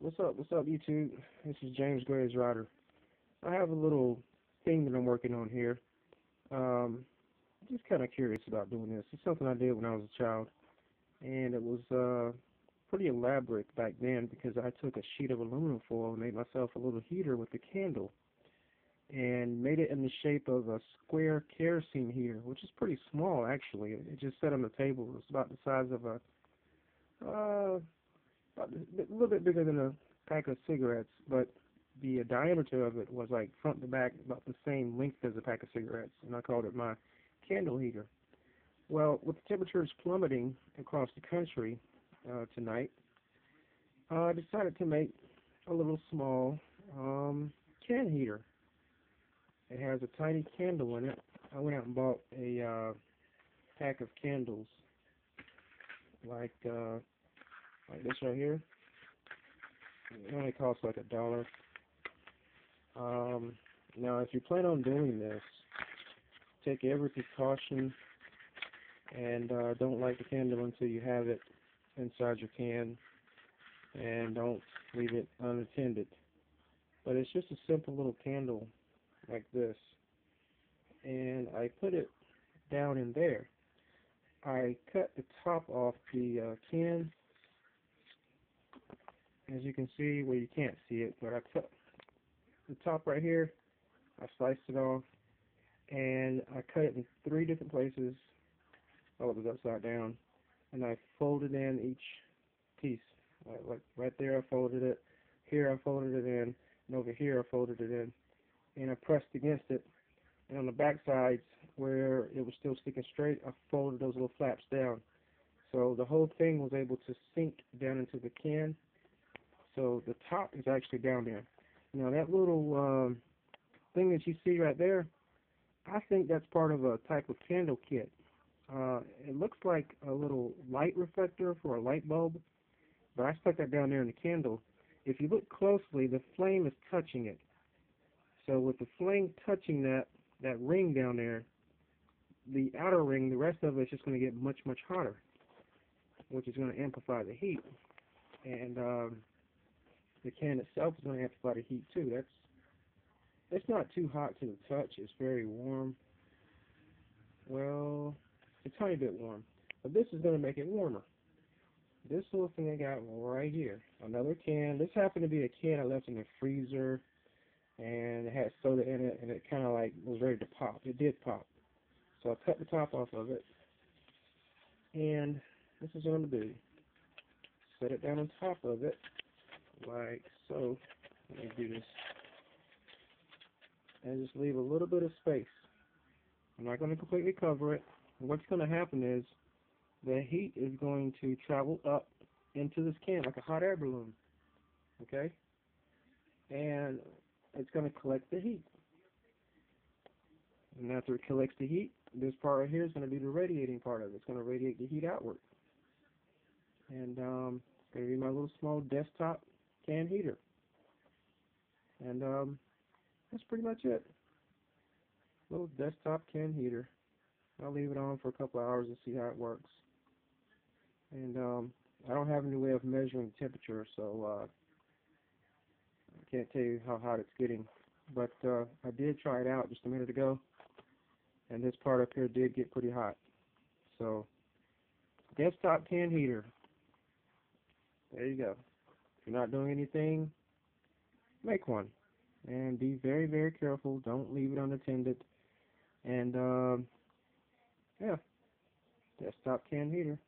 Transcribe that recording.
What's up, YouTube? This is James Graves Ryder. I have a little thing that I'm working on here. Just kind of curious about doing this. It's something I did when I was a child, and it was pretty elaborate back then because I took a sheet of aluminum foil and made myself a little heater with a candle, and made it in the shape of a square kerosene heater, which is pretty small actually. It just sat on the table. It was about the size of a little bit bigger than a pack of cigarettes, but the diameter of it was like front to back about the same length as a pack of cigarettes, and I called it my candle heater. Well, with the temperatures plummeting across the country tonight, I decided to make a little small can heater. It has a tiny candle in it. I went out and bought a pack of candles like this right here. It only costs like $1. Now, if you plan on doing this, take every precaution and don't light the candle until you have it inside your can, and don't leave it unattended. But it's just a simple little candle like this, and I put it down in there. I cut the top off the can, as you can see. Well, you can't see it, but I cut the top right here. I sliced it off, and I cut it in 3 different places. Oh, it was upside down, and I folded in each piece. Like right there, I folded it. Here, I folded it in, and over here, I folded it in, and I pressed against it. And on the back sides, where it was still sticking straight, I folded those little flaps down. So the whole thing was able to sink down into the can. So the top is actually down there. Now that little thing that you see right there, I think that's part of a type of candle kit. It looks like a little light reflector for a light bulb, but I stuck that down there in the candle. If you look closely, the flame is touching it. So with the flame touching that ring down there, the outer ring, the rest of it is just going to get much, much hotter, which is going to amplify the heat. And the can itself is going to amplify the heat too. It's not too hot to the touch. It's very warm. Well, it's a tiny bit warm. But this is going to make it warmer. This little thing I got right here, another can. This happened to be a can I left in the freezer, and it had soda in it, and it kind of like was ready to pop. It did pop. So I cut the top off of it, and this is what I'm going to do. Set it down on top of it, like so. Let me do this. And just leave a little bit of space. I'm not going to completely cover it. What's going to happen is the heat is going to travel up into this can like a hot air balloon. Okay? And it's going to collect the heat. And after it collects the heat, this part right here is going to be the radiating part of it. It's going to radiate the heat outward. And it's going to be my little small desktop can heater. And that's pretty much it. Little desktop can heater. I'll leave it on for a couple of hours and see how it works. And I don't have any way of measuring the temperature, so I can't tell you how hot it's getting. But I did try it out just a minute ago, and this part up here did get pretty hot. So, desktop can heater. There you go. If you're not doing anything, make one. And be very, very careful. Don't leave it unattended. And, yeah, desktop can heater.